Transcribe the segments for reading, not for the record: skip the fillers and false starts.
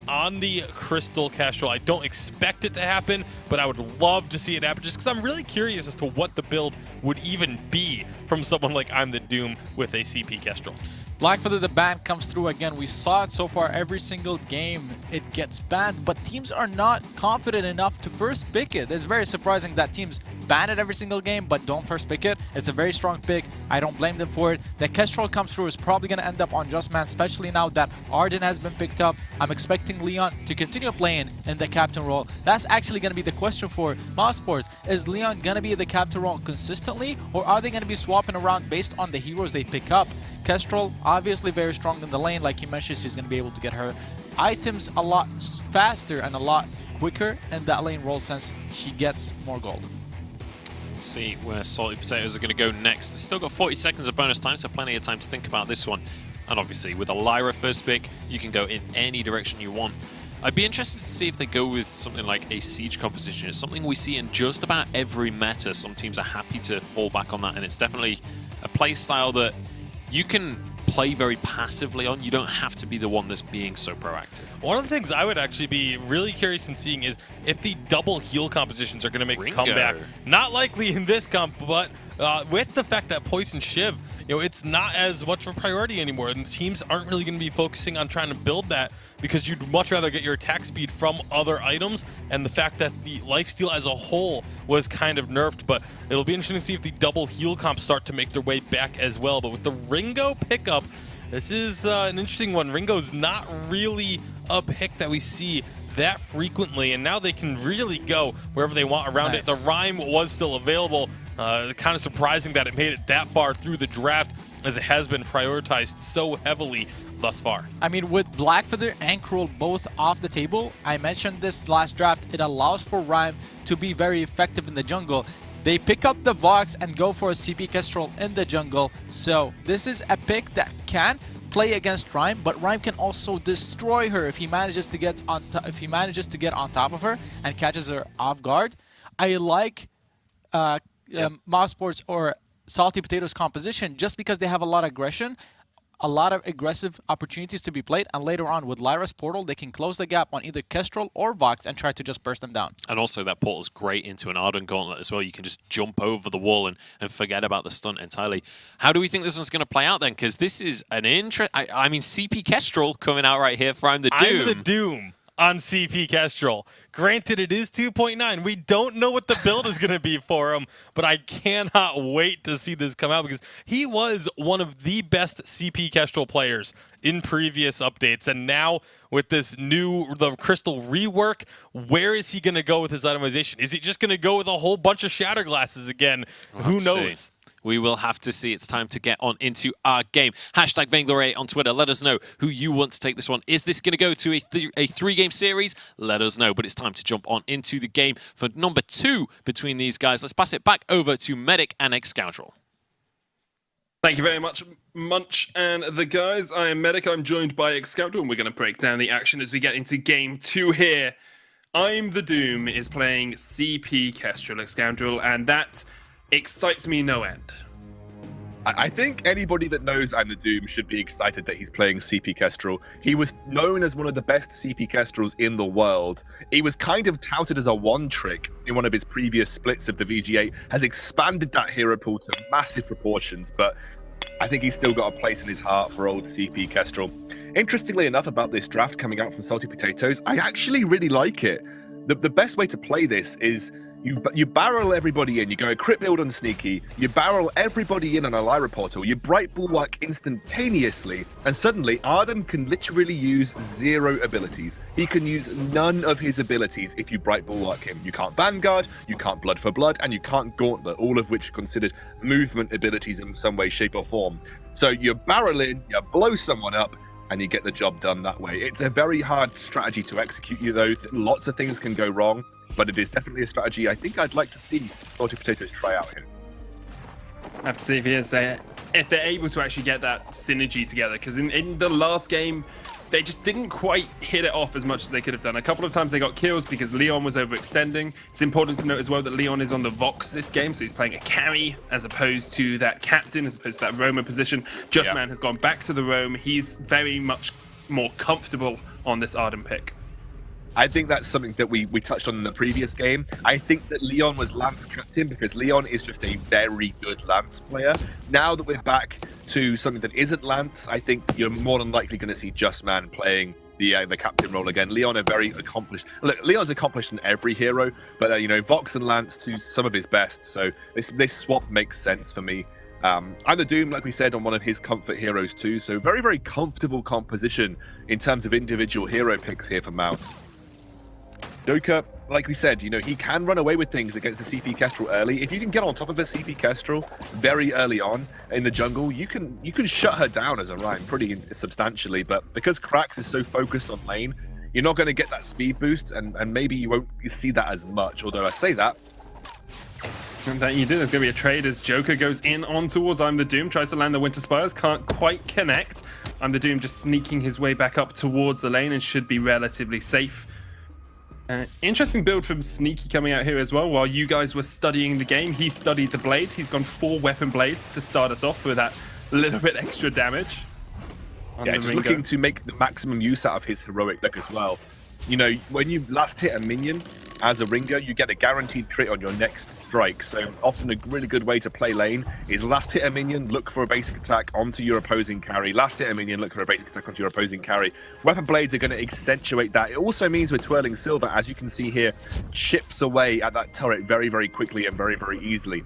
on the Crystal Kestrel. I don't expect it to happen, but I would love to see it happen just because I'm really curious as to what the build would even be from someone like I'm the Doom with a CP Kestrel. Blackfeather, the ban comes through again. We saw it so far every single game. It gets banned, but teams are not confident enough to first pick it. It's very surprising that teams ban it every single game, but don't first pick it. It's a very strong pick. I don't blame them for it. The Kestrel comes through is probably going to end up on Just Man, especially now that Arden has been picked up. I'm expecting Leon to continue playing in the captain role. That's actually going to be the question for Mousesports. Is Leon going to be in the captain role consistently, or are they going to be swapping around based on the heroes they pick up? Kestrel, obviously very strong in the lane. Like you mentioned, she's going to be able to get her items a lot faster and a lot quicker in that lane role since she gets more gold. Let's see where SaltyPotatoes are going to go next. They've still got 40 seconds of bonus time, so plenty of time to think about this one. And obviously, with a Lyra first pick, you can go in any direction you want. I'd be interested to see if they go with something like a siege composition. It's something we see in just about every meta. Some teams are happy to fall back on that, and it's definitely a play style that you can play very passively on. You don't have to be the one that's being so proactive. One of the things I would actually be really curious in seeing is if the double heal compositions are going to make a comeback. Not likely in this comp, but with the fact that Poison Shiv, it's not as much of a priority anymore, and teams aren't really going to be focusing on trying to build that because you'd much rather get your attack speed from other items, and the fact that the lifesteal as a whole was kind of nerfed. But it'll be interesting to see if the double heal comps start to make their way back as well. But with the Ringo pickup, this is an interesting one. Ringo's not really a pick that we see that frequently, and now they can really go wherever they want around it. The Rhyme was still available. Kind of surprising that it made it that far through the draft, as it has been prioritized so heavily thus far. I mean, with Blackfeather and Cruel both off the table, I mentioned this last draft, it allows for Rhyme to be very effective in the jungle. They pick up the Vox and go for a CP Kestrel in the jungle. So this is a pick that can play against Rhyme, but Rhyme can also destroy her if he manages to get on top of her and catches her off guard. I like Mousesports or SaltyPotatoes composition just because they have a lot of aggression, a lot of aggressive opportunities to be played, and later on with Lyra's portal they can close the gap on either Kestrel or Vox and try to just burst them down. And also that portal's great into an Arden Gauntlet as well. You can just jump over the wall and forget about the stunt entirely. How do we think this one's going to play out then? Because this is an I mean, CP Kestrel coming out right here for I'm the Doom. I'm the Doom on CP Kestrel. Granted, it is 2.9. We don't know what the build is going to be for him, but I cannot wait to see this come out because he was one of the best CP Kestrel players in previous updates. And now with this the Crystal rework, where is he going to go with his itemization? Is he just going to go with a whole bunch of Shatter Glasses again? Who knows? We will have to see. It's time to get on into our game. Hashtag Vainglory on Twitter. Let us know who you want to take this one. Is this going to go to a three-game series? Let us know. But it's time to jump on into the game for number 2 between these guys. Let's pass it back over to Medic and Ex-Scoundrel. Thank you very much, Munch and the guys. I am Medic. I'm joined by Ex-Scoundrel, and we're going to break down the action as we get into game 2 here. I'm the Doom is playing CP Kestrel, Ex-Scoundrel, and that excites me no end. I think anybody that knows I'm the Doom should be excited that he's playing CP Kestrel. He was known as one of the best CP Kestrels in the world. He was kind of touted as a one-trick in one of his previous splits of the VG8, has expanded that hero pool to massive proportions, but I think he's still got a place in his heart for old CP Kestrel. Interestingly enough about this draft coming out from SaltyPotatoes, I actually really like it. The best way to play this is you barrel everybody in, you go a crit build on Sneaky, you barrel everybody in on a Lyra portal, you Bright Bulwark instantaneously, and suddenly Arden can literally use 0 abilities. He can use none of his abilities if you Bright Bulwark him. You can't Vanguard, you can't Blood for Blood, and you can't Gauntlet, all of which are considered movement abilities in some way, shape, or form. So you barrel in, you blow someone up, and you get the job done that way. It's a very hard strategy to execute, lots of things can go wrong, but it is definitely a strategy I think I'd like to see SaltyPotatoes try out here. I have to see if they're able to actually get that synergy together, because in the last game, they just didn't quite hit it off as much as they could have done. A couple of times they got kills because Leon was overextending. It's important to note as well that Leon is on the Vox this game, so he's playing a carry as opposed to that captain, as opposed to that roamer position. Just Man has gone back to the roam. He's very much more comfortable on this Arden pick? I think that's something that we touched on in the previous game. I think that Leon was Lance captain because Leon is just a very good Lance player. Now that we're back to something that isn't Lance, I think you're more than likely going to see Just Man playing the captain role again. Leon are very accomplished. Look, Leon's accomplished in every hero, but you know, Vox and Lance to some of his best. So this swap makes sense for me. I'm the Doom, like we said, on one of his comfort heroes too. So very, very comfortable composition in terms of individual hero picks here for Mouse. Joker, like we said, you know, he can run away with things against the CP Kestrel early. If you can get on top of a CP Kestrel very early on in the jungle, you can shut her down as a Ryan pretty substantially. But because Krax is so focused on lane, you're not going to get that speed boost, and maybe you won't see that as much. Although I say that. And that you do. There's going to be a trade as Joker goes in on towards I'm the Doom, tries to land the Winter Spires, can't quite connect. I'm the Doom just sneaking his way back up towards the lane and should be relatively safe. Interesting build from Sneaky coming out here as well. While you guys were studying the game, he studied the blade. He's gone 4 weapon blades to start us off with that little bit extra damage. Yeah, just looking to make the maximum use out of his heroic deck as well. You know, when you last hit a minion as a Ringo, you get a guaranteed crit on your next strike. So often a really good way to play lane is last hit a minion, look for a basic attack onto your opposing carry. Last hit a minion, look for a basic attack onto your opposing carry. Weapon blades are going to accentuate that. It also means with Twirling Silver, as you can see here, chips away at that turret very, very quickly and very, very easily.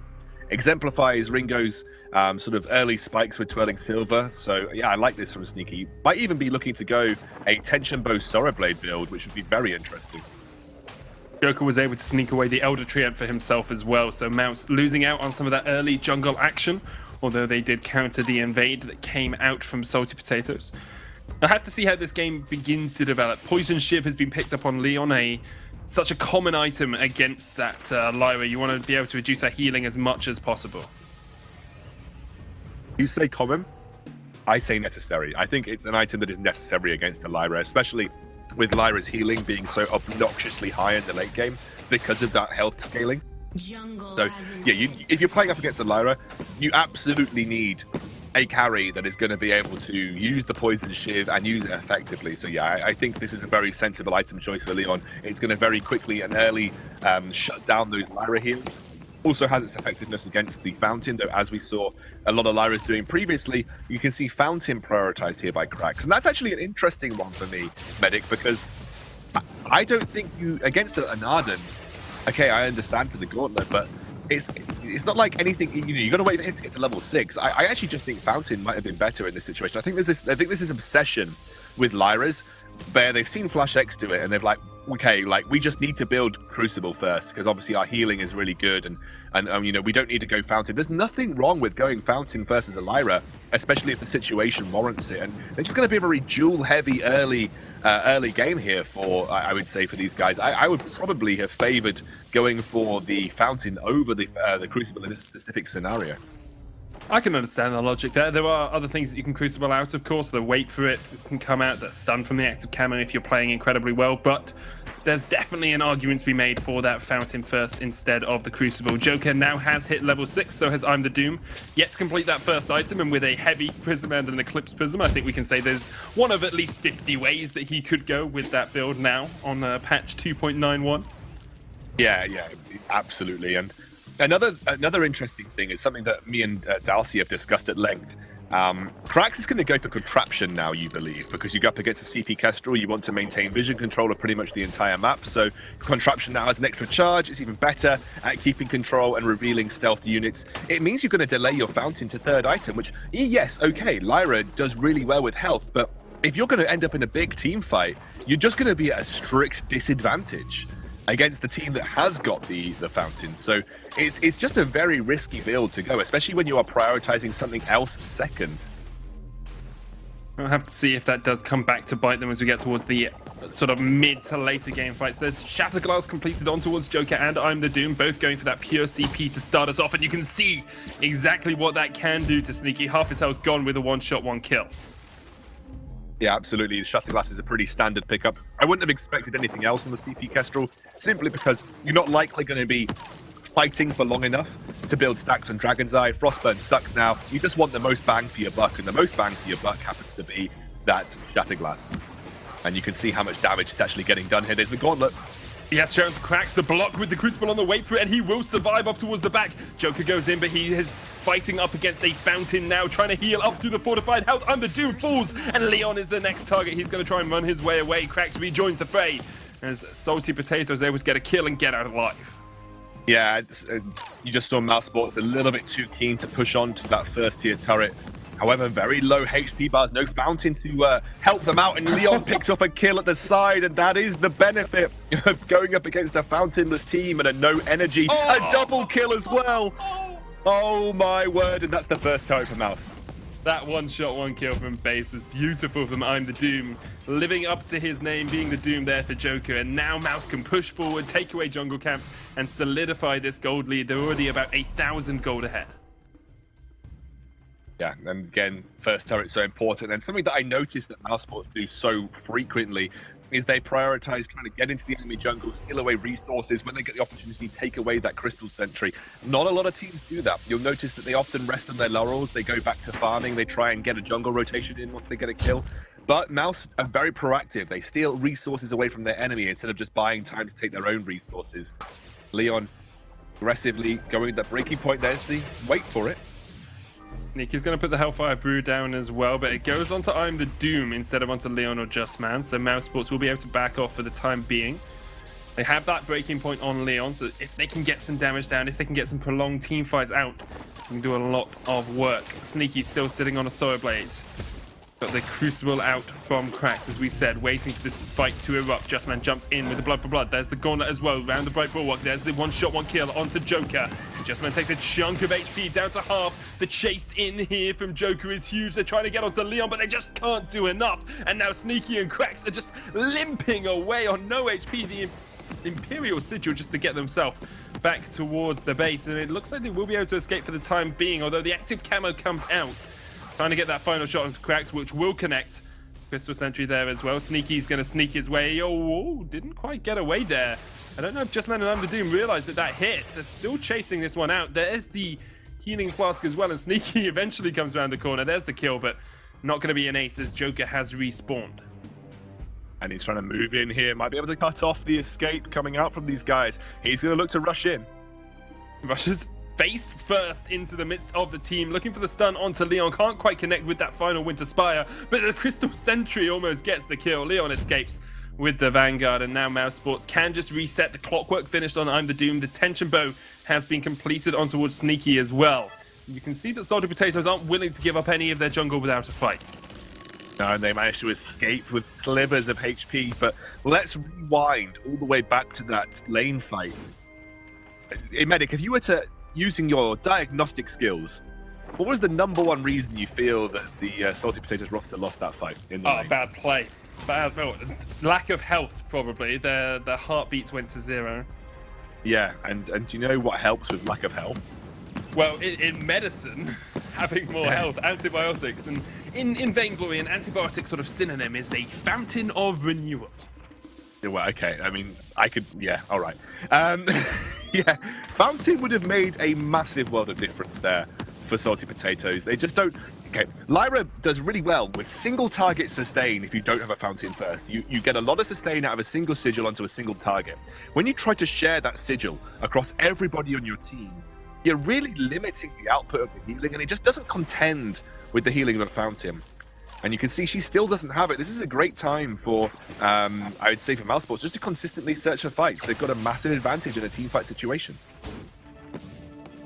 Exemplifies Ringo's sort of early spikes with Twirling Silver. So yeah, I like this from Sneaky. Might even be looking to go a Tension Bow Sora Blade build, which would be very interesting. Joker was able to sneak away the Elder Treant for himself as well, so Mouse losing out on some of that early jungle action, although they did counter the invade that came out from SaltyPotatoes. I have to see how this game begins to develop. Poison Shiv has been picked up on Leon, such a common item against that Lyra. You want to be able to reduce her healing as much as possible. You say common, I say necessary. I think it's an item that is necessary against a Lyra, especially with Lyra's healing being so obnoxiously high in the late game because of that health scaling. So yeah, if you're playing up against a Lyra, you absolutely need a carry that is going to be able to use the Poison Shiv and use it effectively. So yeah, I think this is a very sensible item choice for Leon. It's going to very quickly and early shut down those Lyra heals. Also has its effectiveness against the Fountain, though as we saw a lot of Lyras doing previously, you can see Fountain prioritized here by Krax. And that's actually an interesting one for me, Medic, because I don't think you, against an Arden, okay, I understand for the Gauntlet, but it's not like anything, you know, you got to wait for him to get to level 6. I actually just think Fountain might have been better in this situation. I think this is obsession with Lyras, where they've seen Flash X do it, and they're like, okay, like we just need to build Crucible first because obviously our healing is really good, and you know, we don't need to go Fountain. There's nothing wrong with going Fountain versus a Lyra, especially if the situation warrants it. And it's just going to be a very duel heavy early game here for I would say for these guys. I would probably have favored going for the Fountain over the Crucible in this specific scenario. I can understand the logic there. There are other things that you can Crucible out, of course. The wait for it can come out, that stun from the active camo if you're playing incredibly well, but there's definitely an argument to be made for that Fountain first instead of the Crucible. Joker now has hit level 6, so has I'm the Doom. Yet to complete that first item, and with a heavy Prism and an Eclipse Prism, I think we can say there's one of at least 50 ways that he could go with that build now on patch 2.91. Yeah, absolutely. And another interesting thing is something that me and Dalcy have discussed at length. Krax is going to go for Contraption now, you believe, because you go up against a CP Kestrel, you want to maintain vision control of pretty much the entire map. So Contraption now has an extra charge. It's even better at keeping control and revealing stealth units. It means you're going to delay your Fountain to third item, which, yes, okay, Lyra does really well with health, but if you're going to end up in a big team fight, you're just going to be at a strict disadvantage against the team that has got the Fountain. So it's just a very risky build to go, especially when you are prioritizing something else second. We'll have to see if that does come back to bite them as we get towards the sort of mid to later game fights. There's Shatterglass completed on towards Joker and I'm the Doom, both going for that pure CP to start us off, and you can see exactly what that can do to Sneaky. Half his health gone with a one-shot, one-kill. Yeah, absolutely. The Shatterglass is a pretty standard pickup. I wouldn't have expected anything else on the CP Kestrel, simply because you're not likely going to be fighting for long enough to build stacks on Dragon's Eye. Frostburn sucks now. You just want the most bang for your buck, and the most bang for your buck happens to be that Shatter Glass. And you can see how much damage is actually getting done here. There's the Gauntlet. Yes, Jones cracks the block with the Crucible on the way through, and he will survive up towards the back. Joker goes in, but he is fighting up against a Fountain now, trying to heal up through the fortified health. I'm the Doom falls, and Leon is the next target. He's going to try and run his way away. Cracks rejoins the fray as SaltyPotatoes is able to get a kill and get out alive. Yeah, you just saw Mousesports a little bit too keen to push on to that first tier turret. However, very low HP bars, no Fountain to help them out, and Leon picks up a kill at the side, and that is the benefit of going up against a Fountainless team and a no energy. A double kill as well. Oh my word, and that's the first turret for Mouse. That one shot, one kill from base was beautiful from I'm the Doom, living up to his name, being the Doom there for Joker. And now Mouse can push forward, take away jungle camps, and solidify this gold lead. They're already about 8,000 gold ahead. Yeah, and again, first turret so important. And something that I noticed that Mousesports do so frequently is they prioritize trying to get into the enemy jungle, steal away resources when they get the opportunity, take away that crystal sentry. Not a lot of teams do that. You'll notice that they often rest on their laurels. They go back to farming. They try and get a jungle rotation in once they get a kill. But Mouse are very proactive. They steal resources away from their enemy instead of just buying time to take their own resources. Leon aggressively going that breaking point. There's the wait for it. Nick is going to put the Hellfire Brew down as well, but it goes onto I'm the Doom instead of onto Leon or Just Man, so Mousesports will be able to back off for the time being. They have that breaking point on Leon, so if they can get some damage down, if they can get some prolonged team fights out, they can do a lot of work. Sneaky still sitting on a Solar Blade. Got the Crucible out from Cracks, as we said, waiting for this fight to erupt. Just Man jumps in with the Blood for Blood. There's the Gauntlet as well, round the Bright Bulwark. There's the one shot, one kill onto Joker. Just Man takes a chunk of HP down to half. The chase in here from Joker is huge. They're trying to get onto Leon, but they just can't do enough. And now Sneaky and Cracks are just limping away on no HP. The Imperial Sigil just to get themselves back towards the base. And it looks like they will be able to escape for the time being, although the active camo comes out. Trying to get that final shot onto Cracks, which will connect. Crystal Sentry there as well. Sneaky's going to sneak his way. Oh, didn't quite get away there. I don't know if Just Man and I'm the Doom realized that hit. They're still chasing this one out. There's the healing flask as well, and Sneaky eventually comes around the corner. There's the kill, but not going to be an ace as Joker has respawned. And he's trying to move in here. Might be able to cut off the escape coming out from these guys. He's going to look to rush in. Rushes face first into the midst of the team, looking for the stun onto Leon. Can't quite connect with that final Winter Spire, but the Crystal Sentry almost gets the kill. Leon escapes with the Vanguard, and now Mousesports can just reset. The clockwork finished on I'm the Doom. The tension bow has been completed on towards Sneaky as well. You can see that SaltyPotatoes aren't willing to give up any of their jungle without a fight. No, and they managed to escape with slivers of HP, but let's rewind all the way back to that lane fight. Hey, Medic, if you were to using your diagnostic skills, what was the number one reason you feel that the SaltyPotatoes roster lost that fight in the lane? Bad play. Lack of health, probably. Their heartbeats went to 0. Yeah, and do you know what helps with lack of health? Well, in medicine, having more health, antibiotics, and in Vainglory, an antibiotic sort of synonym is a fountain of renewal. Well, okay, I mean, I could, yeah, all right. Yeah, Fountain would have made a massive world of difference there for SaltyPotatoes. They just don't. Okay, Lyra does really well with single target sustain if you don't have a Fountain first. You get a lot of sustain out of a single sigil onto a single target. When you try to share that sigil across everybody on your team, you're really limiting the output of the healing, and it just doesn't contend with the healing of a Fountain. And you can see she still doesn't have it. This is a great time for, I would say, for Mousesports just to consistently search for fights. They've got a massive advantage in a team fight situation.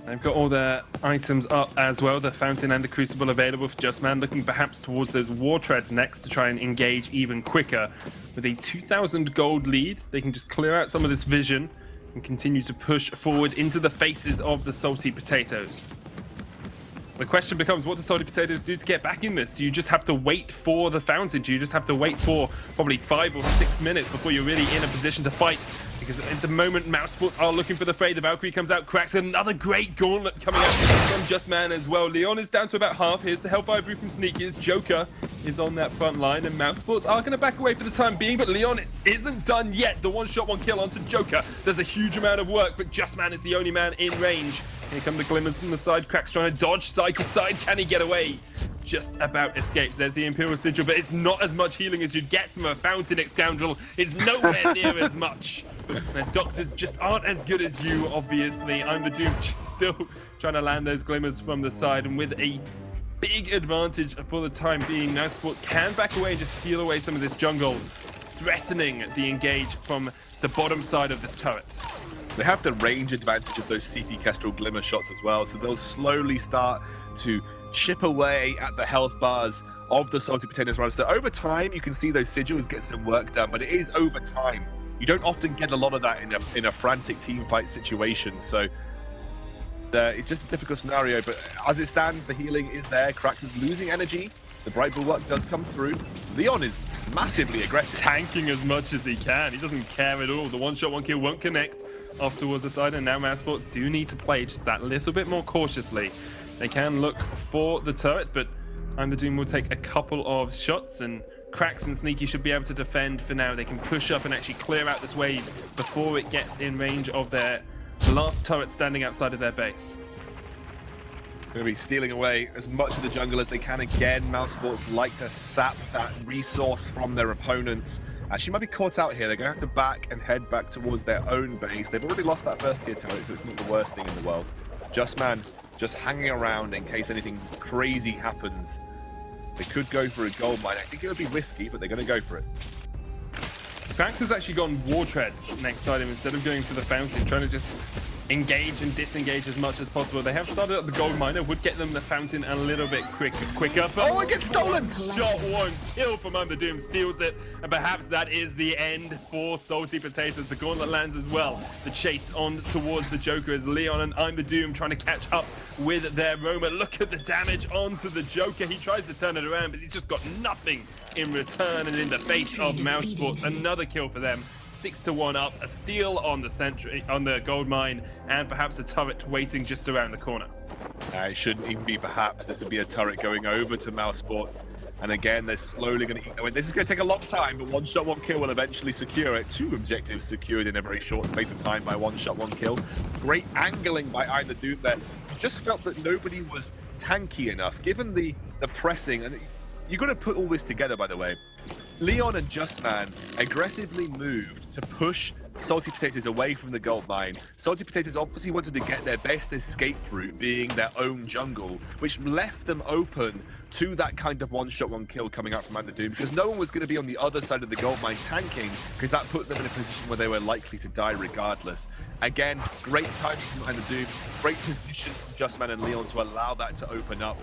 They've got all their items up as well. The Fountain and the Crucible available for Just Man, looking perhaps towards those War Treads next to try and engage even quicker. With a 2,000 gold lead, they can just clear out some of this vision and continue to push forward into the faces of the SaltyPotatoes. The question becomes, what do SaltyPotatoes do to get back in this? Do you just have to wait for the Fountain? Do you just have to wait for probably 5 or 6 minutes before you're really in a position to fight? Because at the moment, Mousesports are looking for the fray. The Valkyrie comes out, Cracks another great gauntlet coming out from Just Man as well. Leon is down to about half. Here's the Hellfire Brew from Sneaky's. Joker is on that front line, and Mousesports are going to back away for the time being, but Leon isn't done yet. The one shot, one kill onto Joker. There's a huge amount of work, but Just Man is the only man in range. Here come the glimmers from the side. Cracks trying to dodge side to side. Can he get away? just about escapes. There's the Imperial Sigil, but it's not as much healing as you'd get from a Fountain Scoundrel. It's nowhere near as much. The Doctors just aren't as good as you, obviously. I'm the Doom, still trying to land those glimmers from the side, and with a big advantage for the time being, Mousesports can back away and just steal away some of this jungle, threatening the engage from the bottom side of this turret. They have the range advantage of those CP Kestrel Glimmer shots as well, so they'll slowly start to chip away at the health bars of the SaltyPotatoes runners. So over time, you can see those sigils get some work done, but it is over time. You don't often get a lot of that in a frantic team fight situation, so it's just a difficult scenario. But as it stands, the healing is there. Krax is losing energy. The Bright Bulwark does come through. Leon is massively aggressive. Tanking as much as he can. He doesn't care at all. The one-shot, one-kill won't connect off towards the side, and now Mousesports do need to play just that little bit more cautiously. They can look for the turret, but I'm the Doom will take a couple of shots, and Krax and Sneaky should be able to defend for now. They can push up and actually clear out this wave before it gets in range of their last turret standing outside of their base. Going to be stealing away as much of the jungle as they can. Again, Mousesports like to sap that resource from their opponents. She might be caught out here. They're going to have to back and head back towards their own base. They've already lost that first tier turret, so it's not the worst thing in the world. Justman just hanging around in case anything crazy happens. They could go for a gold mine. I think it would be risky, but they're going to go for it. Krax has actually gone War Treads next side him instead of going for the Fountain, trying to just engage and disengage as much as possible. They have started up the gold miner, would get them the Fountain a little bit quicker. But oh, it gets stolen! Shot one, kill from Under Doom, steals it, and perhaps that is the end for SaltyPotatoes. The gauntlet lands as well. The chase on towards the Joker as Leon and I'm the Doom trying to catch up with their Roma. Look at the damage onto the Joker. He tries to turn it around, but he's just got nothing in return, and in the face of Mousesports, another kill for them. 6-1 up, a steal on the sentry, on the gold mine, and perhaps a turret waiting just around the corner. It shouldn't even be perhaps. This would be a turret going over to Mousesports. And again, they're slowly going to eat away. This is going to take a long time, but one shot, one kill will eventually secure it. 2 objectives secured in a very short space of time by one shot, one kill. Great angling by I'm the Doom there. Just felt that nobody was tanky enough, given the pressing. And you've got to put all this together, by the way. Leon and Justman aggressively moved to push SaltyPotatoes away from the gold mine. SaltyPotatoes obviously wanted to get their best escape route, being their own jungle, which left them open to that kind of one-shot, one-kill coming out from Under Doom, because no one was going to be on the other side of the gold mine tanking, because that put them in a position where they were likely to die regardless. Again, great timing from Under Doom, great position from Justman and Leon to allow that to open up.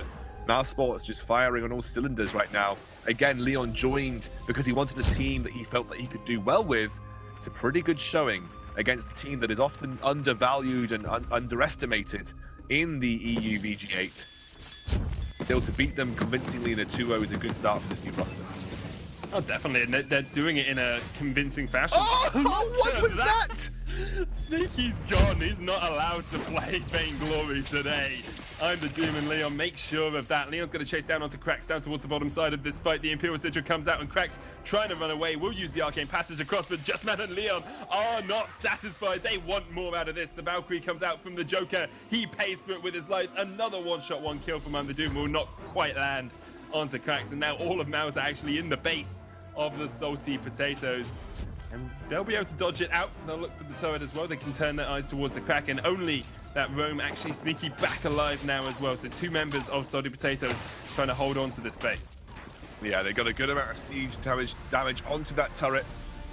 Mousesports just firing on all cylinders right now. Again, Leon joined because he wanted a team that he felt that he could do well with. It's a pretty good showing against a team that is often undervalued and underestimated in the EU VG8. Still, to beat them convincingly in a 2-0 is a good start for this new roster. Oh, definitely, and they're doing it in a convincing fashion. Oh, what was that? Sneaky's gone. He's not allowed to play Vainglory today. I'm the Doom, and Leon make sure of that. Leon's going to chase down onto Krax down towards the bottom side of this fight. The Imperial Sigil comes out, and Krax trying to run away. Will use the Arcane Passage across, but Justman and Leon are not satisfied. They want more out of this. The Valkyrie comes out from the Joker. He pays for it with his life. Another one-shot, one kill from I'm the Doom will not quite land onto Krax, and now all of Mouse are actually in the base of the SaltyPotatoes. And they'll be able to dodge it out. They'll look for the turret as well. They can turn their eyes towards the crack, and only that Rome actually Sneaky back alive now as well. So 2 members of SaltyPotatoes trying to hold on to this base. Yeah, they got a good amount of siege damage onto that turret.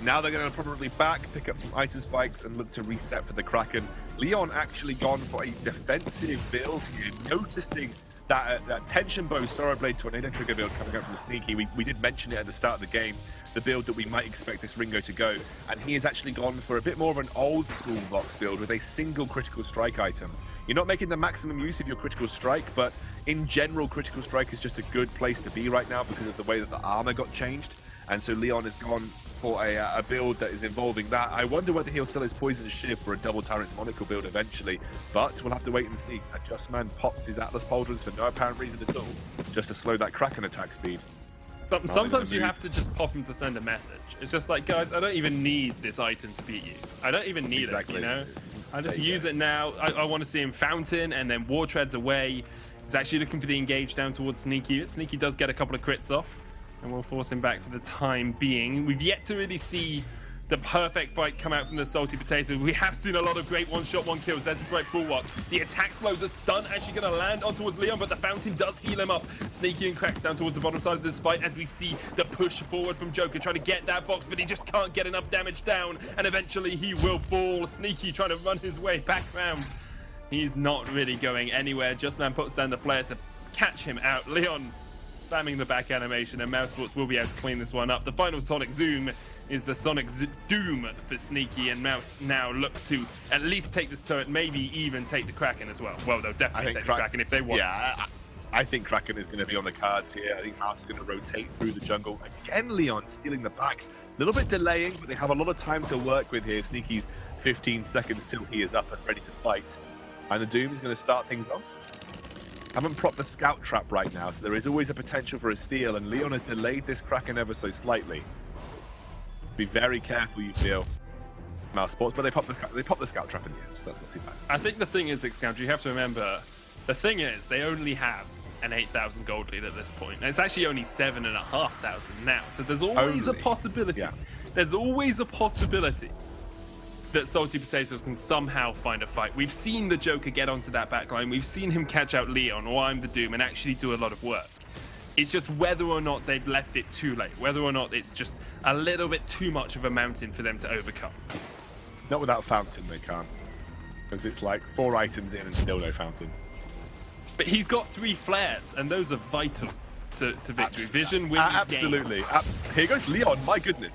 Now they're going to probably back, pick up some item spikes, and look to reset for the Kraken. Leon actually gone for a defensive build here, noticing that tension bow Sorrow Blade Tornado Trigger build coming out from the Sneaky. We did mention it at the start of the game, the build that we might expect this Ringo to go, and he has actually gone for a bit more of an old school Vox build with a single critical strike item. You're not making the maximum use of your critical strike, but in general critical strike is just a good place to be right now because of the way that the armor got changed, and so Leon has gone for a build that is involving that. I wonder whether he'll sell his Poison Shiv for a double Tyrant's Monocle build eventually, but we'll have to wait and see. Justman pops his Atlas Pauldrons for no apparent reason at all, just to slow that Kraken attack speed. Sometimes you have to just pop him to send a message. It's just like, guys, I don't even need this item to beat you. I don't even need it, you know? I just use it now. I want to see him Fountain and then War Treads away. He's actually looking for the engage down towards Sneaky. Sneaky does get a couple of crits off, and we'll force him back for the time being. We've yet to really see the perfect fight come out from the Salty Potatoes. We have seen a lot of great one-shot, one-kills. There's the bright bulwark. The attack slow, the stun actually going to land on towards Leon, but the fountain does heal him up. Sneaky and Cracks down towards the bottom side of this fight as we see the push forward from Joker trying to get that box, but he just can't get enough damage down, and eventually he will fall. Sneaky trying to run his way back round. He's not really going anywhere. Justman puts down the flare to catch him out. Leon spamming the back animation, and Mousesports will be able to clean this one up. The final Sonic Zoom is the Sonic Doom for Sneaky, and Mouse now look to at least take this turret, maybe even take the Kraken as well. Well, they'll definitely take the Kraken if they want. Yeah, I think Kraken is going to be on the cards here. I think Mouse is going to rotate through the jungle. Again, Leon stealing the backs. A little bit delaying, but they have a lot of time to work with here. Sneaky's 15 seconds till he is up and ready to fight. And the Doom is going to start things off. Haven't propped the scout trap right now, so there is always a potential for a steal, and Leon has delayed this Kraken ever so slightly. Be very careful, you feel. Mousesports, but they pop the scout trap in the end, so that's not too bad. I think the thing is, Xcounter, you have to remember, the thing is, they only have an 8,000 gold lead at this point. And it's actually only 7,500 now, so there's always a possibility. Yeah. There's always a possibility that Salty Potatoes can somehow find a fight. We've seen the Joker get onto that backline. We've seen him catch out Leon or I'm the Doom and actually do a lot of work. It's just whether or not they've left it too late, whether or not it's just a little bit too much of a mountain for them to overcome. Not without Fountain, they can't. Because it's like 4 items in and still no Fountain. But he's got 3 flares, and those are vital to victory. Vision wins absolutely. Here goes Leon, my goodness.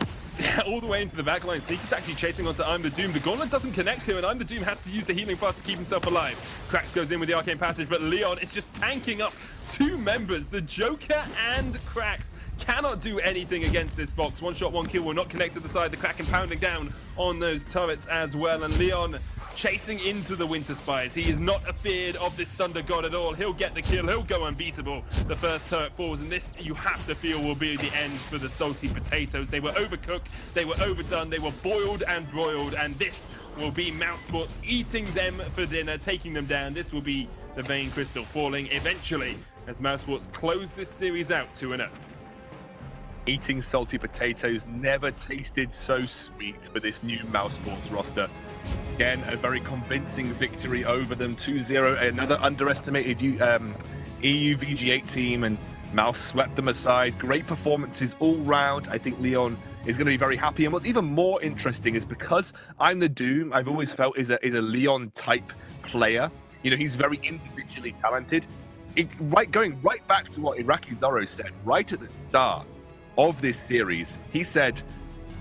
All the way into the back line. Sneaky's actually chasing onto I'm the Doom. The Gauntlet doesn't connect him, and I'm the Doom has to use the healing fast to keep himself alive. Cracks goes in with the Arcane Passage, but Leon is just tanking up 2 members. The Joker and Cracks cannot do anything against this box. One shot, one kill will not connect to the side. The Kraken pounding down on those turrets as well, and Leon chasing into the Winter Spires. He is not afeared of this Thunder God at all. He'll get the kill. He'll go unbeatable. The first turret falls, and this, you have to feel, will be the end for the Salty Potatoes. They were overcooked. They were overdone. They were boiled and broiled, and this will be Mousesports eating them for dinner, taking them down. This will be the Vein Crystal falling eventually as Mousesports close this series out 2-0. Eating Salty Potatoes never tasted so sweet for this new Mousesports roster. Again, a very convincing victory over them, 2-0. Another underestimated EU VG8 team, and Mouse swept them aside. Great performances all round. I think Leon is going to be very happy. And what's even more interesting is because I'm the Doom, I've always felt is a Leon type player. You know, he's very individually talented. Going right back to what Iraqi Zorro said right at the start of this series, he said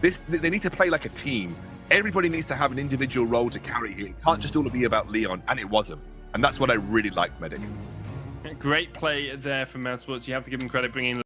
they need to play like a team. Everybody needs to have an individual role to carry it. It can't just all be about Leon, and it wasn't. And that's what I really liked, Medic. Great play there from Mousesports. You have to give him credit bringing